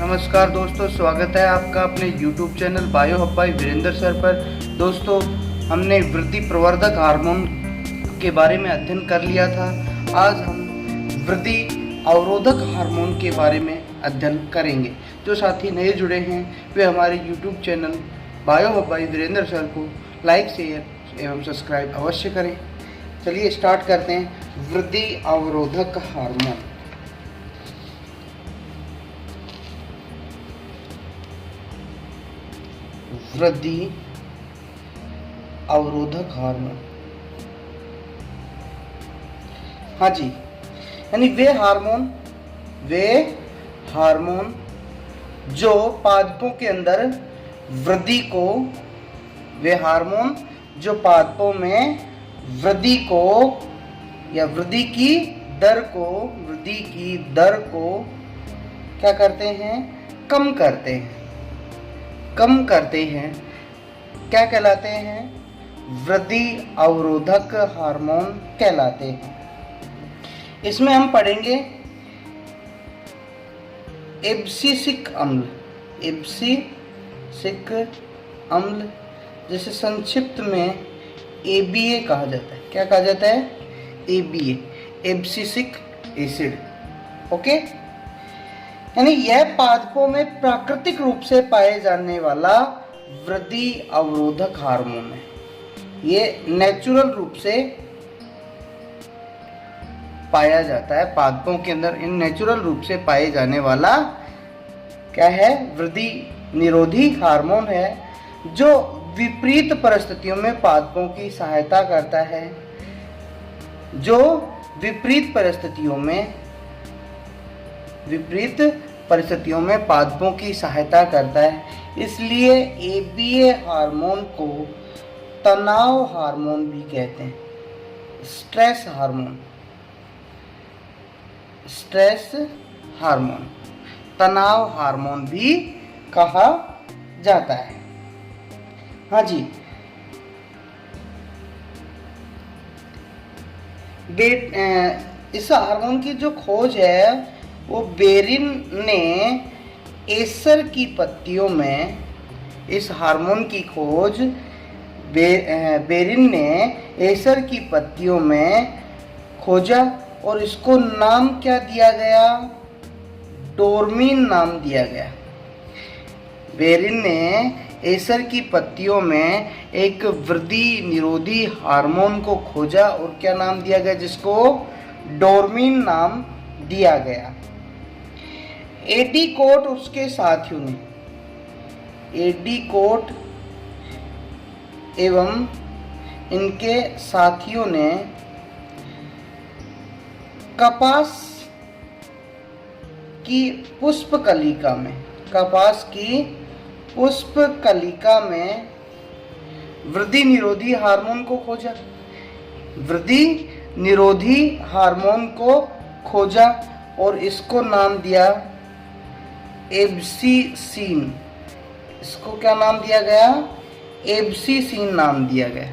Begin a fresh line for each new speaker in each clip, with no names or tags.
नमस्कार दोस्तों, स्वागत है आपका अपने YouTube channel bio hub by Virendra sir पर। दोस्तों, हमने वृद्धि प्रवर्धक हार्मोन के बारे में अध्ययन कर लिया था। आज हम वृद्धि अवरोधक हार्मोन के बारे में अध्ययन करेंगे। जो साथी नए जुड़े हैं वे हमारे YouTube channel bio hub by Virendra sir को लाइक, शेयर एवं सब्सक्राइब अवश्य करें। चलिए स्टार्ट करते हैं। वृद्धि अवरोधक हार्मोन। वृद्धि अवरोधक हार्मोन, हाँ जी, यानी वे हार्मोन जो पादपों के अंदर वृद्धि को, वे हार्मोन जो पादपों में वृद्धि को या वृद्धि की दर को क्या करते हैं? कम करते हैं। क्या कहलाते हैं? वृद्धि अवरोधक हार्मोन कहलाते हैं। इसमें हम पढ़ेंगे एब्सिसिक अम्ल, जिसे संक्षिप्त में ABA कहा जाता है। क्या कहा जाता है? ABA, abscisic acid. ओके, यानी यह पादपों में प्राकृतिक रूप से पाए जाने वाला वृद्धि अवरोधक हार्मोन है। ये नेचुरल रूप से पाया जाता है पादपों के अंदर। इन नेचुरल रूप से पाए जाने वाला क्या है? वृद्धि निरोधी हार्मोन है, जो विपरीत परिस्थितियों में पादपों की सहायता करता है। विपरीत परिस्थितियों में पादपों की सहायता करता है। इसलिए ABA हार्मोन को तनाव हार्मोन भी कहते हैं। स्ट्रेस हार्मोन, तनाव हार्मोन भी कहा जाता है। हाँ जी, इस हार्मोन की जो खोज है वो बेरिन ने एसर की पत्तियों में, इस हार्मोन की खोज बेरिन ने एसर की पत्तियों में खोजा और इसको नाम क्या दिया गया? डोर्मिन नाम दिया गया। बेरिन ने एसर की पत्तियों में एक वृद्धि निरोधी हार्मोन को खोजा और क्या नाम दिया गया? जिसको डोर्मिन नाम दिया गया। एडीकोट उसके साथियों ने, एडीकोट एवं इनके साथियों ने कपास की पुष्पकलिका में वृद्धि निरोधी हार्मोन को खोजा और इसको नाम दिया एब्सिसिन। इसको क्या नाम दिया गया? एब्सिसिन नाम दिया गया।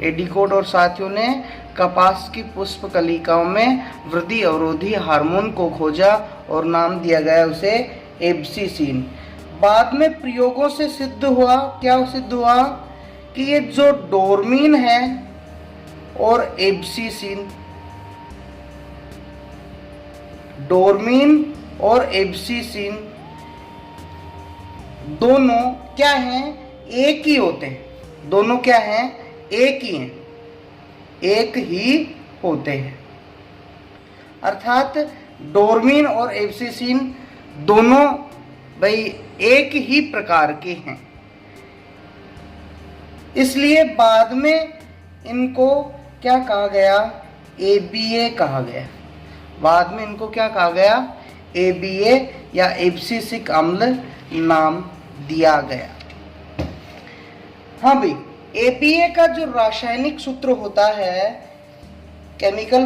एडीकोट और साथियों ने कपास की पुष्पकलिकाओं में वृद्धि अवरोधी हार्मोन को खोजा और नाम दिया गया उसे एब्सिसिन। बाद में प्रयोगों से सिद्ध हुआ कि ये जो डोर्मिन है और एब्सिसिन दोनों क्या हैं? एक ही होते हैं। दोनों क्या हैं? एक ही होते हैं। अर्थात डोर्मिन और एब्सिसिन दोनों भाई एक ही प्रकार के हैं। इसलिए बाद में इनको क्या कहा गया? ABA कहा गया। बाद में इनको क्या कहा गया? ABA या एब्सिसिक अम्ल नाम दिया गया। हाँ भाई, ABA का जो रासायनिक सूत्र होता है, केमिकल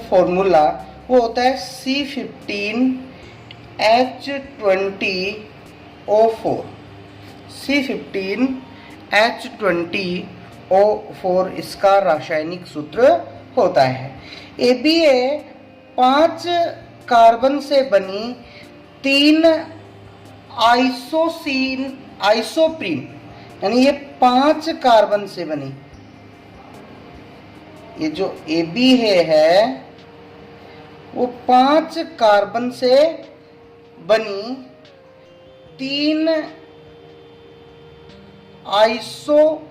फॉर्मूला वो होता है C15H20O4। C15H20O4 इसका रासायनिक सूत्र होता है। ABA 5 कार्बन से बनी 3 आइसोप्रीन, यानी ये 5 कार्बन से बनी, ये जो AB है वो 5 कार्बन से बनी 3 आइसोप्रीन।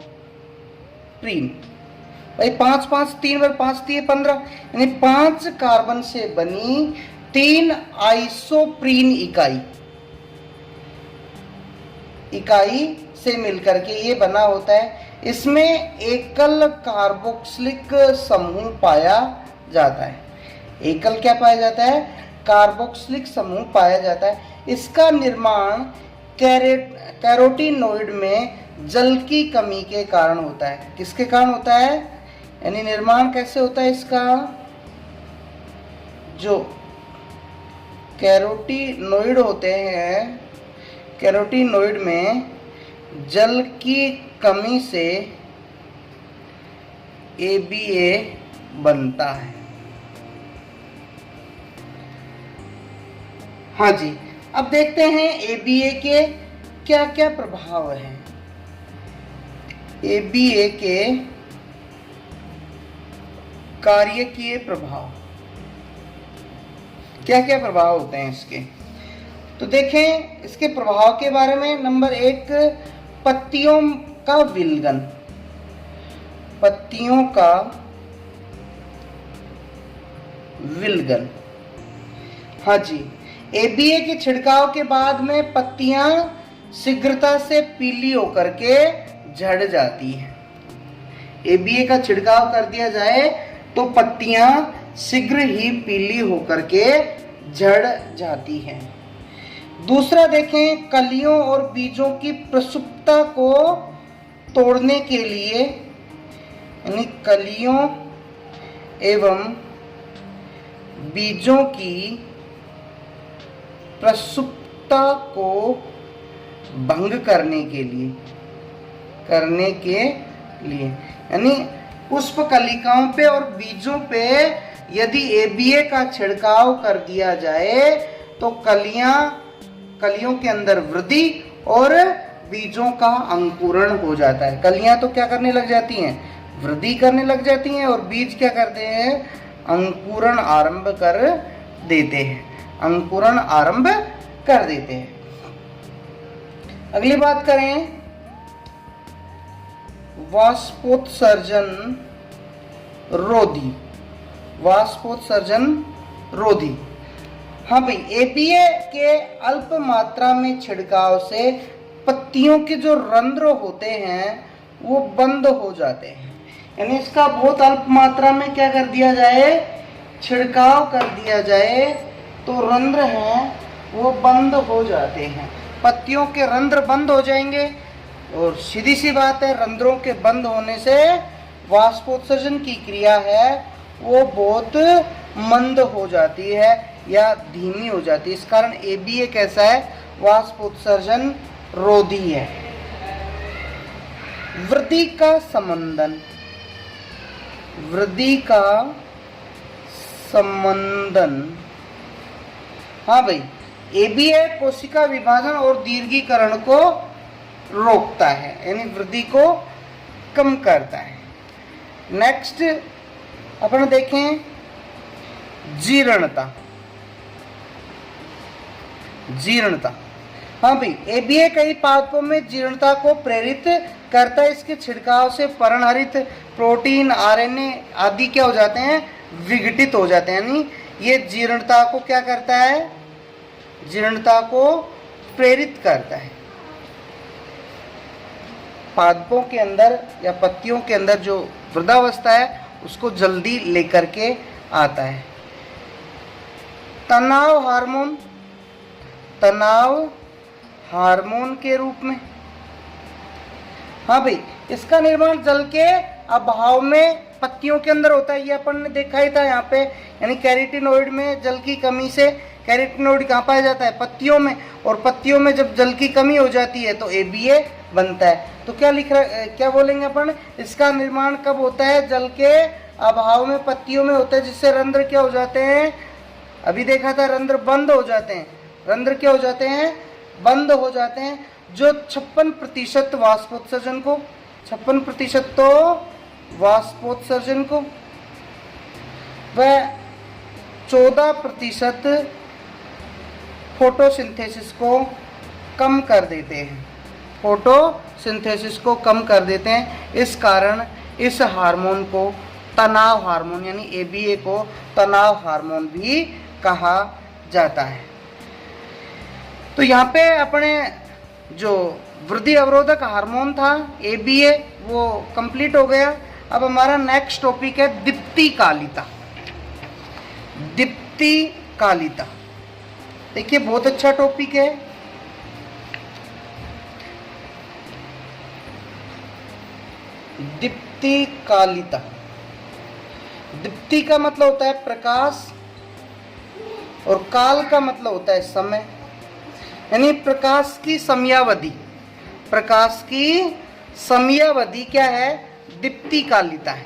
भाई 5 5 3 बार 5 3 15, यानी 5 कार्बन से बनी 3 आइसोप्रीन इकाई से मिलकर के ये बना होता है। इसमें एकल कार्बोक्सिलिक समूह पाया जाता है। एकल क्या पाया जाता है? कार्बोक्सिलिक समूह पाया जाता है। इसका निर्माण कैरोटीनॉइड में जल की कमी के कारण होता है। किसके कारण होता है? यानी निर्माण कैसे होता है इसका? जो कैरोटीनॉइड होते हैं, कैरोटीनॉइड में जल की कमी से ABA बनता है। हाँ जी, अब देखते हैं ABA के क्या क्या प्रभाव हैं। ABA के कार्यकीय प्रभाव, क्या क्या प्रभाव होते हैं इसके, तो देखें इसके प्रभाव के बारे में। नंबर 1, पत्तियों का विलगन। पत्तियों का विलगन, हाँ जी, ABA के छिड़काव के बाद में पत्तियां शीघ्रता से पीली होकर के झड़ जाती हैं। ABA का छिड़काव कर दिया जाए तो पत्तियां शीघ्र ही पीली होकर के झड़ जाती हैं। दूसरा देखें, कलियों और बीजों की प्रसुप्तता को तोड़ने के लिए, यानी कलियों एवं बीजों की प्रसुप्तता को भंग करने के लिए, यानी पुष्प कलिकाओं पे और बीजों पे यदि ABA का छिड़काव कर दिया जाए तो कलियों के अंदर वृद्धि और बीजों का अंकुरण हो जाता है। कलियां तो क्या करने लग जाती हैं? वृद्धि करने लग जाती हैं, और बीज क्या करते हैं? अंकुरण आरंभ कर देते हैं। अंकुरण आरंभ कर देते हैं। अगली बात करें, वाष्पोत्सर्जन रोधी। वाष्पोत्सर्जन रोधी, हाँ भाई, ABA के अल्प मात्रा में छिड़काव से पत्तियों के जो रंध्र होते हैं वो बंद हो जाते हैं। यानी इसका बहुत अल्प मात्रा में क्या कर दिया जाए? छिड़काव कर दिया जाए तो रंध्र हैं वो बंद हो जाते हैं। पत्तियों के रंध्र बंद हो जाएंगे, और सीधी सी बात है, रंध्रों के बंद होने से वाष्पोत्सर्जन की क्रिया है वो बहुत मंद हो जाती है या धीमी हो जाती है। इस कारण ABA कैसा है? वाष्पोत्सर्जन रोधी है। वृद्धि का संबंधन। वृद्धि का संबंधन, हाँ भाई, ABA कोशिका विभाजन और दीर्घीकरण को रोकता है, यानी वृद्धि को कम करता है। नेक्स्ट अपन देखें, जीर्णता। जीर्णता, हाँ भाई, ABA कई पादपों में जीर्णता को प्रेरित करता है। इसके छिड़काव से पर्णहरित प्रोटीन, RNA आदि क्या हो जाते हैं? विघटित हो जाते हैं। यानी ये जीर्णता को क्या करता है? जीर्णता को प्रेरित करता है। पादपों के अंदर या पत्तियों के अंदर जो वृद्धावस्था है उसको जल्दी लेकर के आता है। तनाव हार्मोन। तनाव हार्मोन के रूप में, हाँ भाई, इसका निर्माण जल के अभाव में पत्तियों के अंदर होता है। ये अपन ने देखा ही था यहाँ पे, यानी कैरोटीनॉइड में जल की कमी से, कैरोटीनॉइड कहाँ पाया जाता है? पत्तियों में, और पत्तियों में जब जल की कमी हो जाती है तो ABA बनता है। तो क्या लिख रहा, क्या बोलेंगे अपन? इसका निर्माण कब होता है? जल के अभाव में पत्तियों में होता है, जिससे रंध्र क्या हो जाते हैं? अभी देखा था रंध्र बंद हो जाते हैं, रंध्र क्या हो जाते हैं, बंद हो जाते हैं, जो 56% वाष्पोत्सर्जन को, 56% तो वाष्पोत्सर्जन को, वह 14% फोटोसिंथेसिस को कम कर देते हैं, फोटोसिंथेसिस को कम कर देते हैं। इस कारण इस हार्मोन को तनाव हार्मोन यानी ABA को तनाव हार्मोन भी कहा जाता है। तो यहाँ पे अपने जो वृद्धि अवरोधक हार्मोन था ABA वो कंप्लीट हो गया। अब हमारा नेक्स्ट टॉपिक है दीप्तिकालिता। दीप्तिकालिता देखिए बहुत अच्छा टॉपिक है। दीप्तिकालिता, दीप्ति का मतलब होता है प्रकाश और काल का मतलब होता है समय, यानी प्रकाश की समयावधि। प्रकाश की समयावधि क्या है, दीप्तिकालिता है।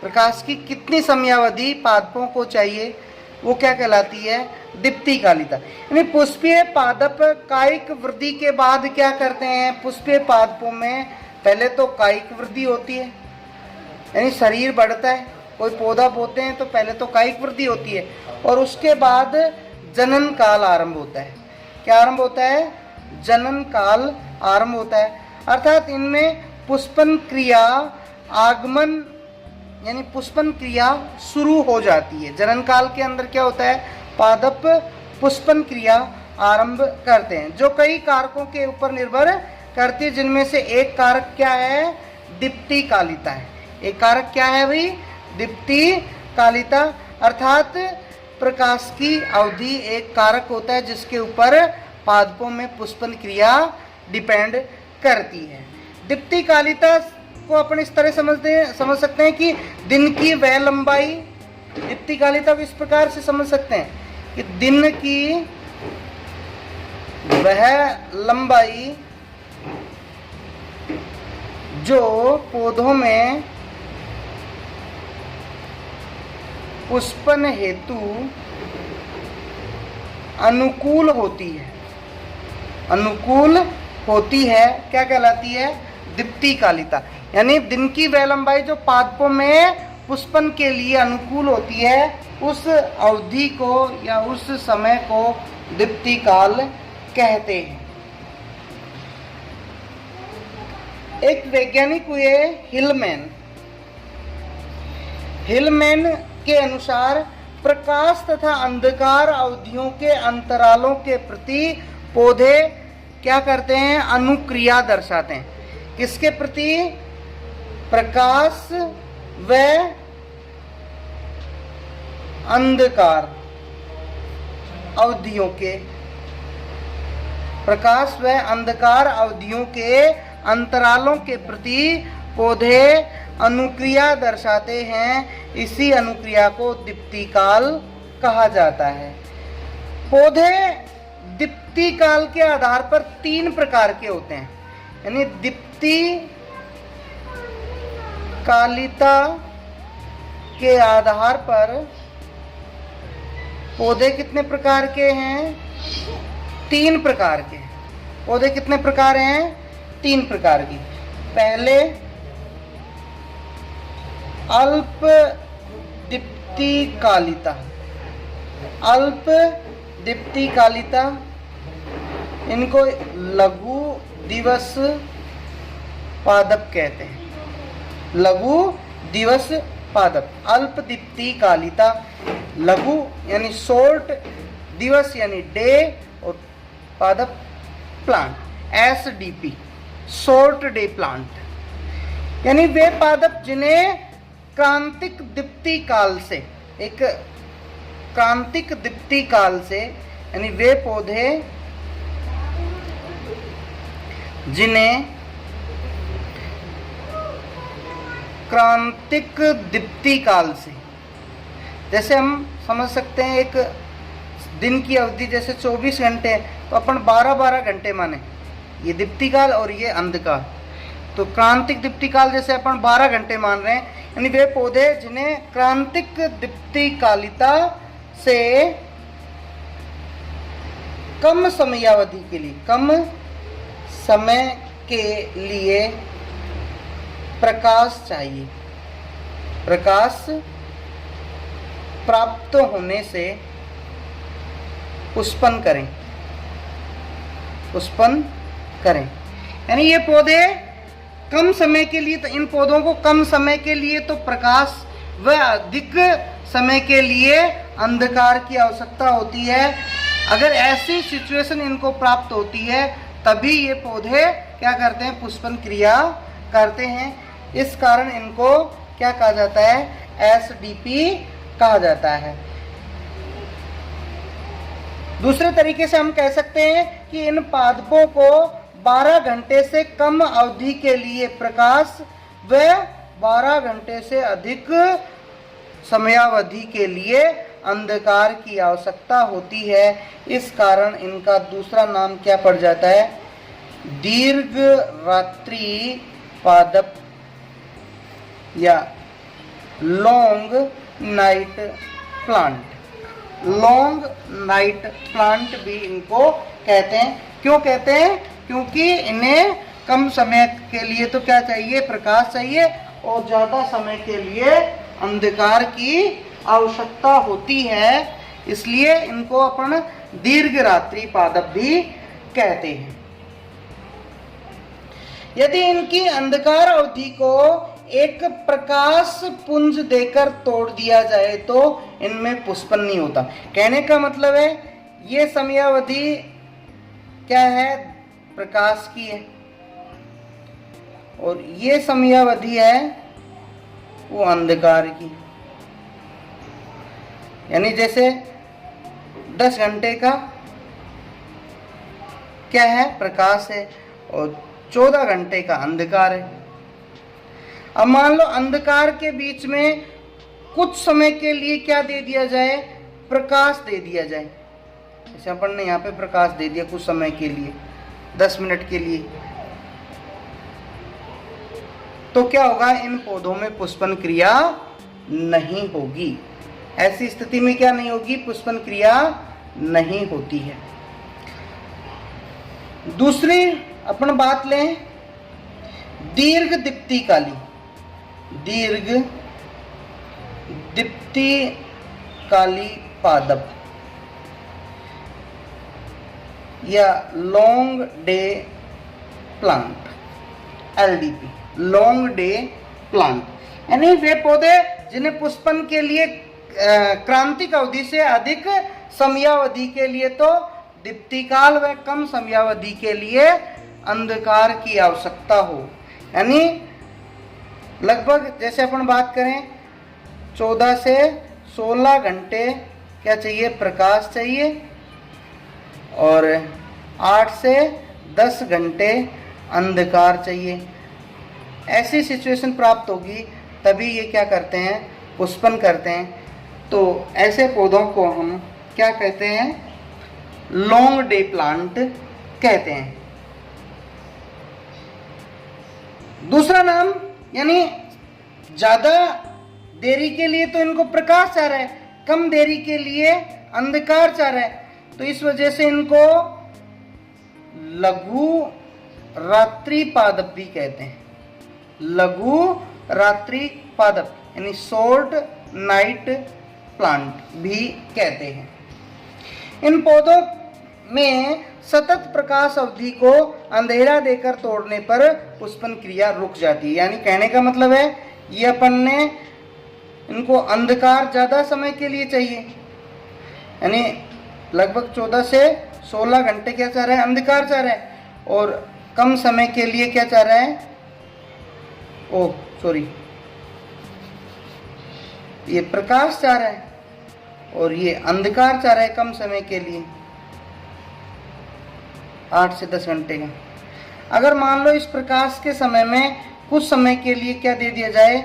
प्रकाश की कितनी समयावधि पादपों को चाहिए वो क्या कहलाती है, दीप्तिकालिता। यानी पुष्पीय पादप कायिक वृद्धि के बाद क्या करते हैं, पुष्पीय पादपों में पहले तो कायिक वृद्धि होती है यानी शरीर बढ़ता है, कोई पौधा बोते हैं तो पहले तो कायिक वृद्धि होती है और उसके बाद जनन काल आरंभ होता है। क्या आरंभ होता है, जनन काल आरंभ होता है। अर्थात इनमें पुष्पन क्रिया आगमन यानी पुष्पन क्रिया शुरू हो जाती है। जनन काल के अंदर क्या होता है, पादप पुष्पन क्रिया आरंभ करते हैं, जो कई कारकों के ऊपर निर्भर करती है, जिनमें से एक कारक क्या है, दीप्तिकालिता है। एक कारक क्या है भाई, दीप्तिकालिता। अर्थात प्रकाश की अवधि एक कारक होता है जिसके ऊपर पादपों में पुष्पन क्रिया डिपेंड करती है। दीप्तिकालिता को अपन इस तरह समझ सकते हैं कि दिन की वह लंबाई, दीप्तिकालिता को इस प्रकार से समझ सकते हैं कि दिन की वह लंबाई जो पौधों में पुष्पन हेतु अनुकूल होती है, अनुकूल होती है, क्या कहलाती है, दीप्तिकालिता। यानी दिन की वह लंबाई जो पादपों में पुष्पन के लिए अनुकूल होती है, उस अवधि को या उस समय को दीप्तिकाल कहते हैं। एक वैज्ञानिक हुए हिलमैन, हिलमैन के अनुसार प्रकाश तथा अंधकार अवधियों के अंतरालों के प्रति पौधे क्या करते हैं, अनुक्रिया दर्शाते हैं। किसके प्रति, प्रकाश व अंधकार अवधियों के, प्रकाश व अंधकार अवधियों के अंतरालों के प्रति पौधे अनुक्रिया दर्शाते हैं। इसी अनुक्रिया को दीप्तिकाल कहा जाता है। पौधे दीप्तिकाल के आधार पर 3 प्रकार के होते हैं, यानी दीप्तिकालिता के आधार पर पौधे कितने प्रकार के हैं, 3 प्रकार के। पौधे कितने प्रकार हैं, 3 प्रकार की। पहले अल्प दीप्तिकालिता, अल्प दीप्तिकालिता, इनको लघु दिवस पादप कहते हैं, लघु दिवस पादप। अल्प दीप्तिकालिता, लघु यानी शॉर्ट, दिवस यानी डे और पादप plant, SDP short day plant. यानी वे पादप जिन्हें क्रांतिक दीप्तिकाल से, एक क्रांतिक दीप्तिकाल से, यानी वे पौधे जिन्हें क्रांतिक दीप्तिकाल से, जैसे हम समझ सकते हैं एक दिन की अवधि जैसे 24 घंटे है तो अपन 12-12 घंटे माने, ये दीप्तिकाल और ये अंधकाल। तो क्रांतिक दीप्तिकाल जैसे अपन 12 घंटे मान रहे हैं, यानी वे पौधे जिन्हें क्रांतिक दीप्तिकालिता से कम समयावधि के लिए, कम समय के लिए प्रकाश चाहिए, प्रकाश प्राप्त होने से पुष्पन करें, पुष्पन करें। यानी ये पौधे कम समय के लिए, तो इन पौधों को कम समय के लिए तो प्रकाश व अधिक समय के लिए अंधकार की आवश्यकता होती है। अगर ऐसी सिचुएशन इनको प्राप्त होती है तभी ये पौधे क्या करते हैं, पुष्पन क्रिया करते हैं। इस कारण इनको क्या कहा जाता है, एसडीपी कहा जाता है। दूसरे तरीके से हम कह सकते हैं कि इन पादपों को 12 घंटे से कम अवधि के लिए प्रकाश व 12 घंटे से अधिक समयावधि के लिए अंधकार की आवश्यकता होती है। इस कारण इनका दूसरा नाम क्या पड़ जाता है, दीर्घ रात्रि पादप या long night plant, long night plant भी इनको कहते हैं। क्यों कहते हैं, क्योंकि इन्हें कम समय के लिए तो क्या चाहिए, प्रकाश चाहिए, और ज़्यादा समय के लिए अंधकार की आवश्यकता होती है, इसलिए इनको अपन दीर्घ रात्रि पादप भी कहते हैं। यदि इनकी अंधकार अवधि को एक प्रकाश पुंज देकर तोड़ दिया जाए तो इनमें पुष्पन नहीं होता। कहने का मतलब है ये समयावधि क्या है, प्रकाश की है, और ये समयावधि है वो अंधकार की। यानी जैसे 10 घंटे का क्या है, प्रकाश है, और 14 घंटे का अंधकार है। अब मान लो अंधकार के बीच में कुछ समय के लिए क्या दे दिया जाए, प्रकाश दे दिया जाए। जैसे अपन ने यहाँ पे प्रकाश दे दिया कुछ समय के लिए, 10 मिनट के लिए, तो क्या होगा, इन पौधों में पुष्पन क्रिया नहीं होगी। ऐसी स्थिति में क्या नहीं होगी, पुष्पन क्रिया नहीं होती है। दूसरी अपन बात लें दीर्घ दीप्तिकाली, दीर्घ दीप्तिकाली पादप या long day plant, LDP, long day plant. यानी वे पौधे जिन्हें पुष्पन के लिए क्रांतिक अवधि से अधिक समयावधि के लिए तो दीप्तिकाल व कम समयावधि के लिए अंधकार की आवश्यकता हो। यानी लगभग जैसे अपन बात करें 14 से 16 घंटे क्या चाहिए, प्रकाश चाहिए, और 8 से 10 घंटे अंधकार चाहिए। ऐसी सिचुएशन प्राप्त होगी तभी ये क्या करते हैं, पुष्पन करते हैं। तो ऐसे पौधों को हम क्या कहते हैं, लॉन्ग डे प्लांट कहते हैं। दूसरा नाम, यानी ज्यादा देरी के लिए तो इनको प्रकाश चाह रहा है, कम देरी के लिए अंधकार चाह रहा है, तो इस वजह से इनको लघु रात्रि पादप भी कहते हैं। लघु रात्रि पादप यानी शॉर्ट नाइट प्लांट भी कहते हैं। इन पौधों में सतत प्रकाश अवधि को अंधेरा देकर तोड़ने पर पुष्पन क्रिया रुक जाती है। यानी कहने का मतलब है ये अपन ने इनको अंधकार ज़्यादा समय के लिए चाहिए, यानी लगभग 14 से 16 घंटे क्या चाह रहा है, अंधकार चाह रहा है, और कम समय के लिए क्या चाह रहा है, ये प्रकाश चाह रहा है और ये अंधकार चाह रहा है कम समय के लिए, 8 से 10 घंटे का। अगर मान लो इस प्रकाश के समय में कुछ समय के लिए क्या दे दिया जाए,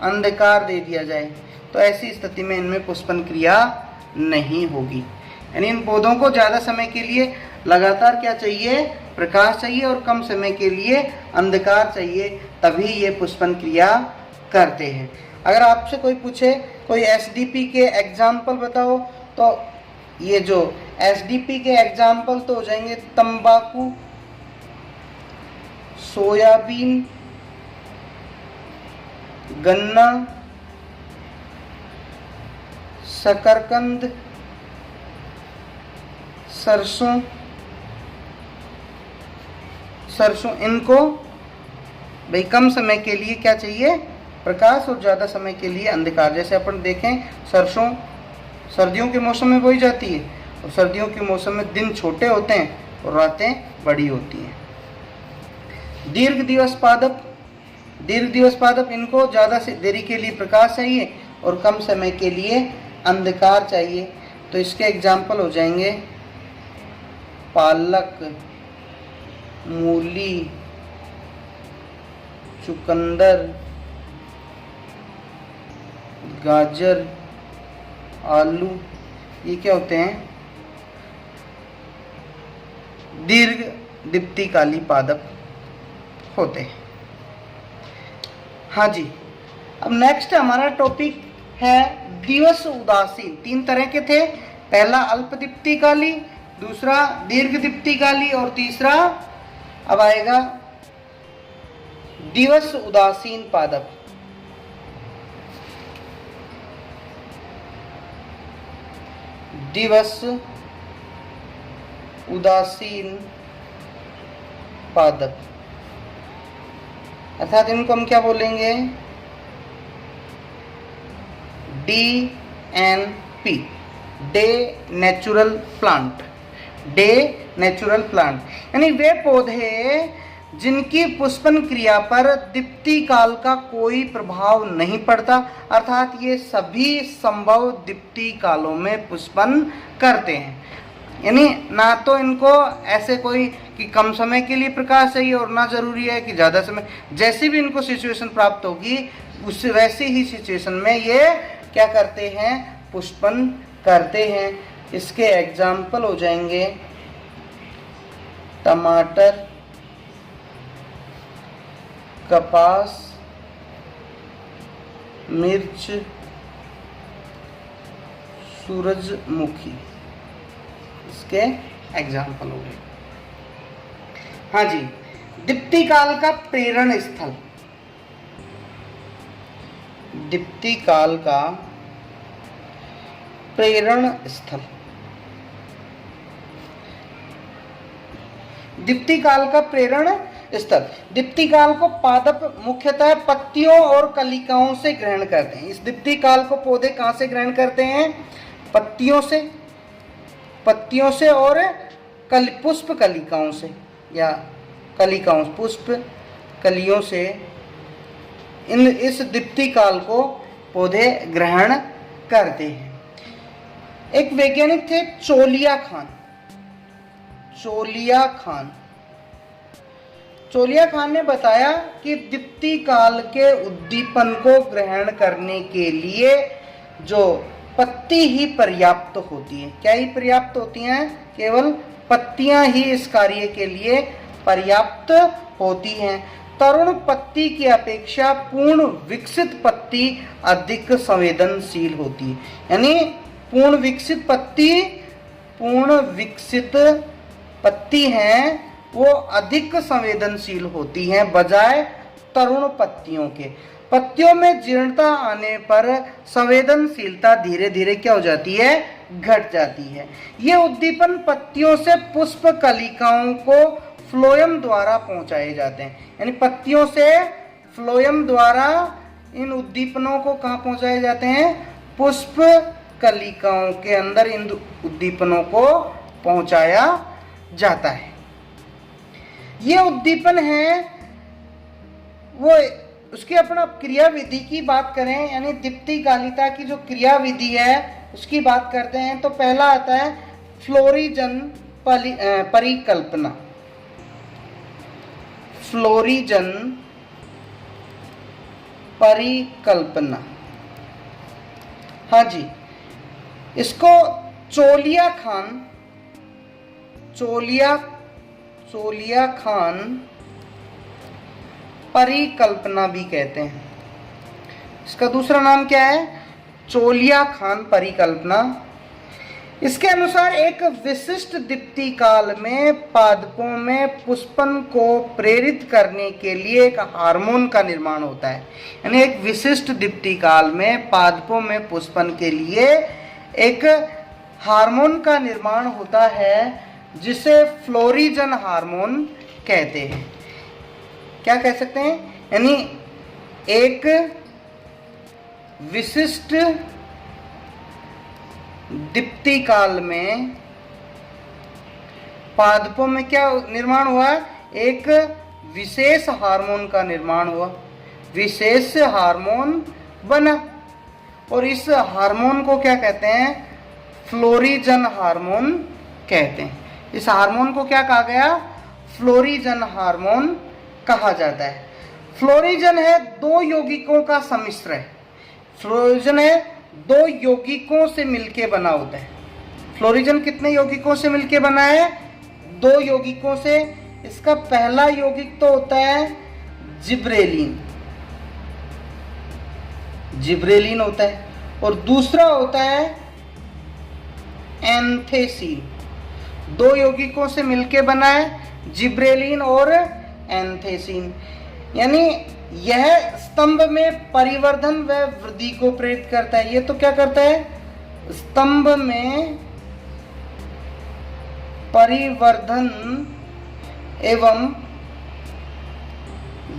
अंधकार दे दिया जाए, तो ऐसी स्थिति में इनमें पुष्पन क्रिया नहीं होगी। यानी इन पौधों को ज़्यादा समय के लिए लगातार क्या चाहिए, प्रकाश चाहिए, और कम समय के लिए अंधकार चाहिए, तभी ये पुष्पन क्रिया करते हैं। अगर आपसे कोई पूछे कोई एसडीपी के एग्जाम्पल बताओ, तो ये जो एसडीपी के एग्जाम्पल तो हो जाएंगे तंबाकू, सोयाबीन, गन्ना, शकरकंद, सरसों। इनको भाई कम समय के लिए क्या चाहिए, प्रकाश, और ज़्यादा समय के लिए अंधकार। जैसे अपन देखें सरसों सर्दियों के मौसम में बोई जाती है, और सर्दियों के मौसम में दिन छोटे होते हैं और रातें बड़ी होती हैं। दीर्घ दिवस पादप, इनको ज़्यादा से देरी के लिए प्रकाश चाहिए और कम समय के लिए अंधकार चाहिए। तो इसके एग्जाम्पल हो जाएंगे पालक, मूली, चुकंदर, गाजर, आलू। ये क्या होते हैं, दीर्घ दीप्तिकाली पादप होते हैं। हाँ जी, अब नेक्स्ट हमारा टॉपिक है दिवस उदासीन। 3 तरह के थे, पहला अल्प दीप्तिकाली, दूसरा दीर्घ दीप्तिकाली और तीसरा अब आएगा दिवस उदासीन पादप। दिवस उदासीन पादप अर्थात इनको हम क्या बोलेंगे, DNP, डे नेचुरल प्लांट। यानी वे पौधे जिनकी पुष्पन क्रिया पर दीप्ति काल का कोई प्रभाव नहीं पड़ता, अर्थात ये सभी संभव दीप्ति कालों में पुष्पन करते हैं। यानी ना तो इनको ऐसे कोई कि कम समय के लिए प्रकाश चाहिए और ना जरूरी है कि ज़्यादा समय, जैसी भी इनको सिचुएशन प्राप्त होगी उस वैसे ही सिचुएशन में ये क्या करते हैं, पुष्पन करते हैं। इसके एग्जाम्पल हो जाएंगे टमाटर, कपास, मिर्च, सूरजमुखी, इसके एग्जाम्पल हो गए। हाँ जी, दीप्ति काल का प्रेरण स्थल। दीप्ति काल का प्रेरण स्थल, दीप्ति काल का प्रेरण स्थल। दीप्ति काल को पादप मुख्यतः पत्तियों और कलिकाओं से ग्रहण करते हैं। इस दीप्ति काल को पौधे कहाँ से ग्रहण करते हैं, पत्तियों से और पुष्प कलिकाओं से, या कलिकाओं, पुष्प कलियों से इस दीप्ति काल को पौधे ग्रहण करते हैं। एक वैज्ञानिक थे चोलिया खान ने बताया कि दीप्ति काल के उद्दीपन को ग्रहण करने के लिए जो पत्ती ही पर्याप्त होती है। क्या ही पर्याप्त होती हैं, केवल पत्तियां ही इस कार्य के लिए पर्याप्त होती हैं। तरुण पत्ती की अपेक्षा पूर्ण विकसित पत्ती अधिक संवेदनशील होती है। यानी पूर्ण विकसित पत्ती हैं वो अधिक संवेदनशील होती हैं बजाय तरुण पत्तियों के। पत्तियों में जीर्णता आने पर संवेदनशीलता धीरे धीरे क्या हो जाती है, घट जाती है। ये उद्दीपन पत्तियों से पुष्प कलिकाओं को फ्लोएम द्वारा पहुंचाए जाते हैं। यानी पत्तियों से फ्लोएम द्वारा इन उद्दीपनों को कहाँ पहुंचाए जाते हैं, पुष्प कलिकाओं के अंदर इन उद्दीपनों को पहुंचाया जाता है। ये उद्दीपन है वो उसकी अपना क्रिया विधि की बात करें, यानी दीप्ति कालिता की जो क्रिया विधि है उसकी बात करते हैं, तो पहला आता है फ्लोरीजन परिकल्पना। हाँ जी, इसको चोलिया खान परिकल्पना भी कहते हैं। इसका दूसरा नाम क्या है, चोलिया खान परिकल्पना। इसके अनुसार एक विशिष्ट दीप्ति काल में पादपों में पुष्पन को प्रेरित करने के लिए एक हार्मोन का निर्माण होता है। यानी एक विशिष्ट दीप्ति काल में पादपों में पुष्पन के लिए एक हार्मोन का निर्माण होता है जिसे फ्लोरिजन हार्मोन कहते हैं। क्या कह सकते हैं? यानी एक विशिष्ट दीप्ति काल में पादपों में क्या निर्माण हुआ? एक विशेष हार्मोन का निर्माण हुआ, विशेष हार्मोन बना, और इस हार्मोन को क्या कहते हैं? फ्लोरिजन हार्मोन कहते हैं। इस हार्मोन को क्या कहा गया? फ्लोरिजन हार्मोन कहा जाता है। फ्लोरिजन है दो यौगिकों का सम्मिश्र है। फ्लोरिजन है दो यौगिकों से मिलके बना होता है। फ्लोरिजन कितने यौगिकों से मिलके बना है? दो यौगिकों से। इसका पहला यौगिक तो होता है जिब्रेलिन, जिब्रेलिन होता है, और दूसरा होता है एंथेसिन। दो यौगिकों से मिलके बना है जिब्रेलिन और एंथेसिन। यानी यह स्तंभ में परिवर्धन व वृद्धि को प्रेरित करता है। ये तो क्या करता है? स्तंभ में परिवर्धन एवं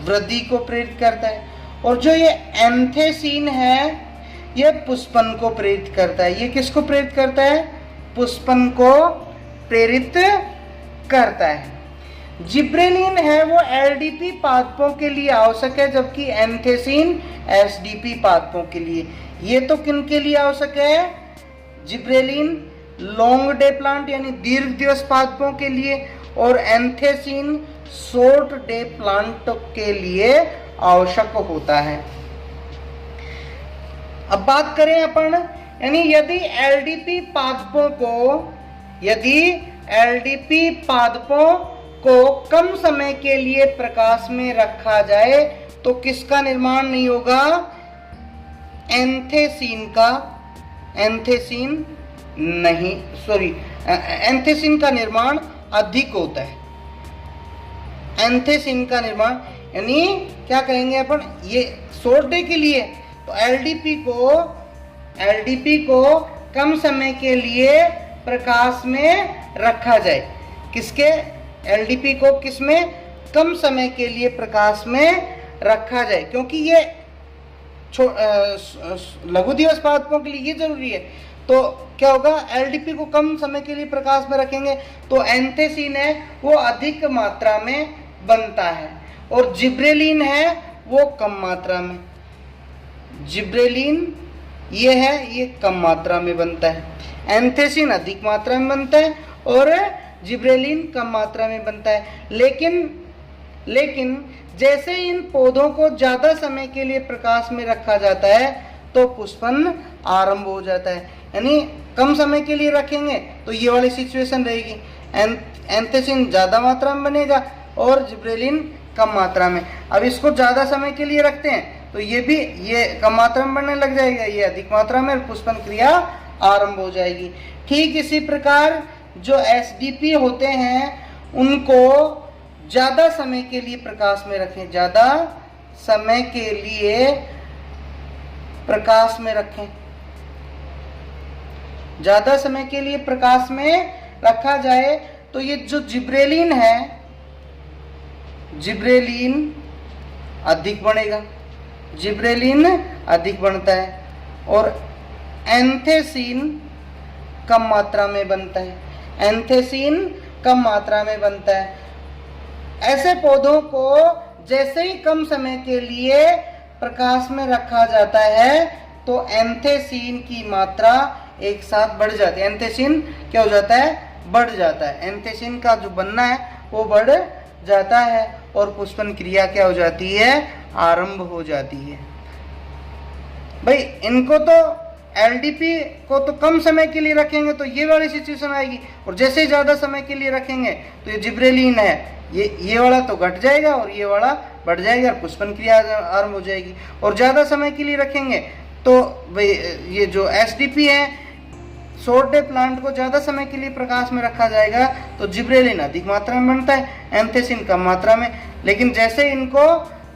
वृद्धि को प्रेरित करता है। और जो ये एंथेसिन है यह पुष्पन को प्रेरित करता है। ये किसको प्रेरित करता है? पुष्पन को प्रेरित करता है। जिब्रेलिन है वो एलडीपी पादपों के लिए आवश्यक है, जबकि एंथेसिन एसडीपी पादपों के लिए। ये तो किन के लिए आवश्यक है? जिब्रेलिन लॉन्ग डे प्लांट यानी दीर्घ दिवस पादपों के लिए, और एंथेसिन शॉर्ट डे प्लांट के लिए आवश्यक होता है। अब बात करें अपन, यानी यदि एलडीपी पादपों को कम समय के लिए प्रकाश में रखा जाए तो किसका निर्माण नहीं होगा? एंथेसिन का निर्माण अधिक होता है। एंथेसिन का निर्माण यानी क्या कहेंगे अपन? ये शॉर्ट डे के लिए तो एलडीपी को कम समय के लिए प्रकाश में रखा जाए। किसके? एलडीपी को किसमें? कम समय के लिए प्रकाश में रखा जाए, क्योंकि ये लघु दिवस पादपों के लिए ये जरूरी है। तो क्या होगा? एलडीपी को कम समय के लिए प्रकाश में रखेंगे तो एंथेसिन है वो अधिक मात्रा में बनता है, और जिब्रेलिन है वो कम मात्रा में। जिब्रेलिन ये है ये कम मात्रा में बनता है, एंथेसिन अधिक मात्रा में बनता है और जिब्रेलिन कम मात्रा में बनता है। लेकिन जैसे इन पौधों को ज्यादा समय के लिए प्रकाश में रखा जाता है तो पुष्पन आरंभ हो जाता है। यानी कम समय के लिए रखेंगे तो ये वाली सिचुएशन रहेगी, एंथेसिन ज्यादा मात्रा में बनेगा और जिब्रेलिन कम मात्रा में। अब इसको ज्यादा समय के लिए रखते हैं तो ये कम मात्रा में बनने लग जाएगा, ये अधिक मात्रा में, और पुष्पन क्रिया आरंभ हो जाएगी। ठीक इसी प्रकार जो एसडीपी होते हैं उनको ज्यादा समय के लिए प्रकाश में रखें, ज्यादा समय के लिए प्रकाश में रखें, ज्यादा समय के लिए प्रकाश में रखा जाए तो ये जो जिब्रेलिन है, जिब्रेलिन अधिक बनेगा, जिब्रेलिन अधिक बनता है, और एंथेसिन कम मात्रा में बनता है, एंथेसिन कम मात्रा में बनता है। ऐसे पौधों को जैसे ही कम समय के लिए प्रकाश में रखा जाता है तो एंथेसिन की मात्रा एक साथ बढ़ जाती है। एंथेसिन क्या हो जाता है? बढ़ जाता है। एंथेसिन का जो बनना है वो बढ़ जाता है और पुष्पन क्रिया क्या हो जाती है? आरंभ हो जाती है। भाई इनको तो एलडीपी को तो कम समय के लिए रखेंगे तो ये वाली सिचुएशन आएगी, और जैसे ही ज्यादा समय के लिए रखेंगे तो ये जिब्रेलिन है ये वाला तो घट जाएगा और ये वाला बढ़ जाएगा और पुष्पन क्रिया आरंभ हो जाएगी। और ज्यादा समय के लिए रखेंगे तो भाई ये जो एसडीपी है शॉर्ट डे प्लांट को ज़्यादा समय के लिए प्रकाश में रखा जाएगा तो जिब्रेलिन अधिक मात्रा में बनता है, एंथेसिन कम मात्रा में। लेकिन जैसे इनको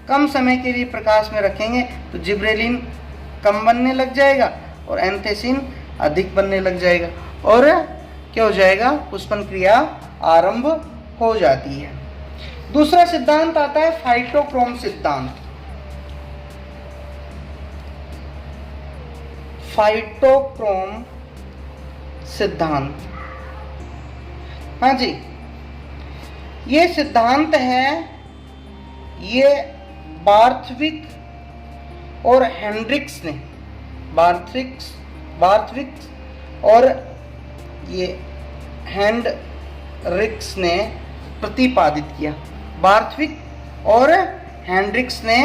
कम समय के लिए प्रकाश में रखेंगे तो जिब्रेलिन कम बनने लग जाएगा और एंथेसिन अधिक बनने लग जाएगा और क्या हो जाएगा, पुष्पन क्रिया आरंभ हो जाती है। दूसरा सिद्धांत आता है फाइटोक्रोम सिद्धांत। फाइटोक्रोम सिद्धांत, हाँ जी, ये सिद्धांत है, ये बार्थविक और हेनरिक्स ने, बार्थविक और ये हेनरिक्स ने प्रतिपादित किया। बार्थविक और हेनरिक्स ने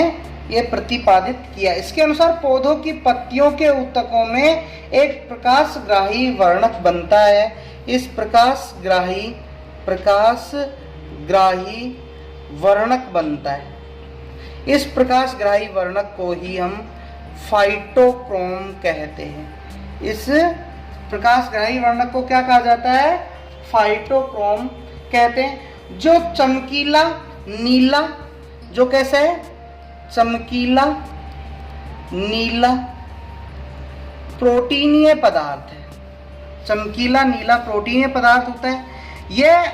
ये प्रतिपादित किया। इसके अनुसार पौधों की पत्तियों के ऊतकों में एक प्रकाशग्राही वर्णक बनता है। इस प्रकाशग्राही वर्णक बनता है। इस प्रकाशग्राही वर्णक को ही हम फाइटोक्रोम कहते हैं। इस प्रकाशग्राही वर्णक को क्या कहा जाता है, फाइटोक्रोम कहते हैं। जो चमकीला नीला, जो कैसा है, चमकीला नीला प्रोटीनीय पदार्थ है। चमकीला नीला प्रोटीनीय पदार्थ होता है। यह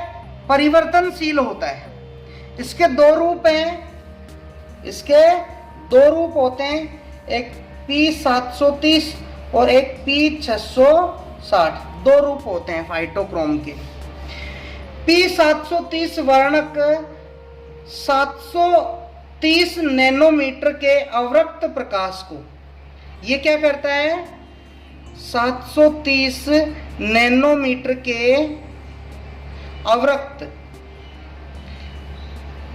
परिवर्तनशील होता है। इसके दो रूप हैं, इसके दो रूप होते हैं, एक P730 और एक P660, दो रूप होते हैं फाइटोक्रोम के। P730 वर्णक 730 नैनोमीटर के अवरक्त प्रकाश को, ये क्या करता है, 730 नैनोमीटर के अवरक्त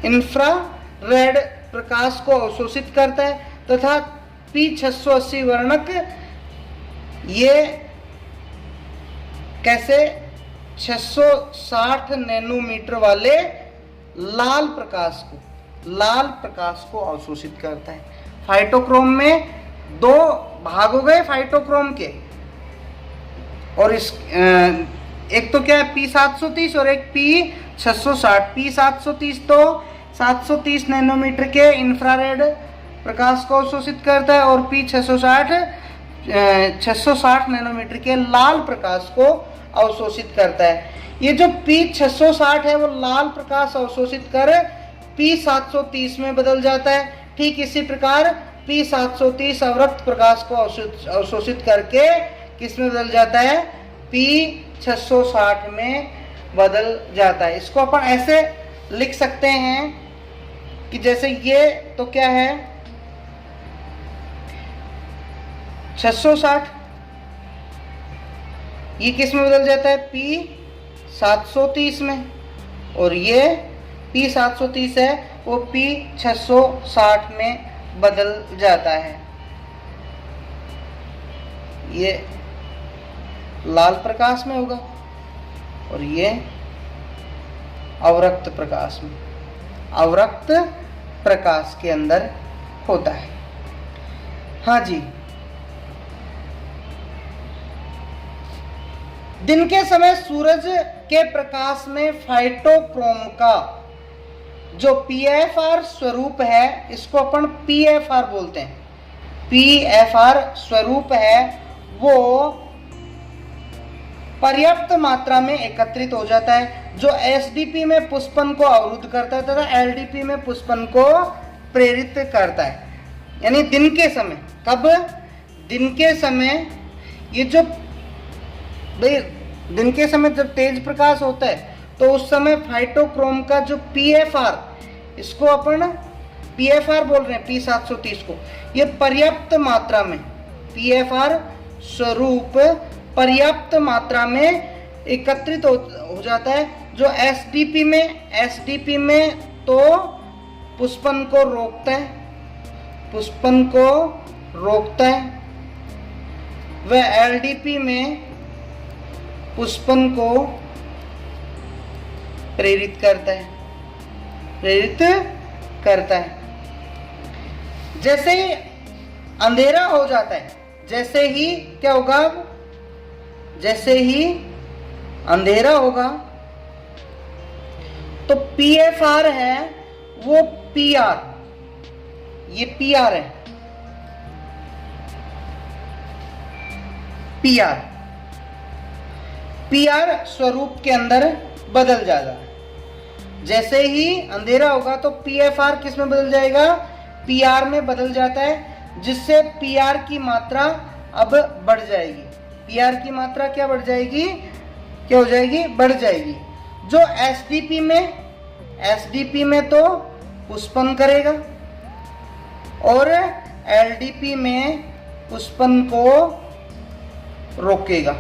इंफ्रारेड प्रकाश को अवशोषित करता है, तथा P680 वर्णक ये कैसे 660 नैनोमीटर वाले लाल प्रकाश को अवशोषित करता है। फाइटोक्रोम में दो भाग हो गए फाइटोक्रोम के, और इस एक तो क्या है P730 और एक P660। P730 तो 730 नैनोमीटर के इंफ्रारेड प्रकाश को अवशोषित करता है और P660 660 नैनोमीटर के लाल प्रकाश को अवशोषित करता है। ये जो P660 है वो लाल प्रकाश अवशोषित कर P730 में बदल जाता है। ठीक इसी प्रकार P730 अवरक्त प्रकाश को अवशोषित करके किस में बदल जाता है, P660 में बदल जाता है। इसको अपन ऐसे लिख सकते हैं कि जैसे ये तो क्या है 660, ये किस में बदल जाता है, P730 में, और ये P730 है वो P660 में बदल जाता है। ये लाल प्रकाश में होगा और ये अवरक्त प्रकाश में, अवरक्त प्रकाश के अंदर होता है। हाँ जी, दिन के समय सूरज के प्रकाश में फाइटोक्रोम का जो PFR स्वरूप है, इसको अपन PFR बोलते हैं। PFR स्वरूप है वो पर्याप्त मात्रा में एकत्रित हो जाता है, जो SDP में पुष्पन को अवरुद्ध करता है तथा LDP में पुष्पन को प्रेरित करता है। यानी दिन के समय, कब, दिन के समय, ये जो दिन के समय जब तेज प्रकाश होता है तो उस समय फाइटोक्रोम का जो PFR, इसको अपन PFR बोल रहे हैं P730 को, ये पर्याप्त मात्रा में, PFR स्वरूप पर्याप्त मात्रा में एकत्रित हो जाता है, जो SDP में तो पुष्पन को रोकता है, वह LDP में पुष्पन को प्रेरित करता है। जैसे ही अंधेरा हो जाता है, जैसे ही क्या होगा, जैसे ही अंधेरा होगा तो PFR है वो PR, ये PR है, PR स्वरूप के अंदर बदल जाएगा। जैसे ही अंधेरा होगा तो PFR किस में बदल जाएगा, PR में बदल जाता है, जिससे PR की मात्रा अब बढ़ जाएगी। PR की मात्रा क्या बढ़ जाएगी, क्या हो जाएगी, बढ़ जाएगी। जो SDP में तो पुष्पन करेगा और LDP में पुष्पन को रोकेगा,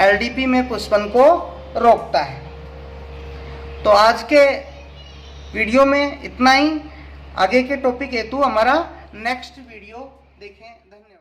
LDP में पुष्पन को रोकता है। तो आज के वीडियो में इतना ही। आगे के टॉपिक हेतु हमारा नेक्स्ट वीडियो देखें। धन्यवाद।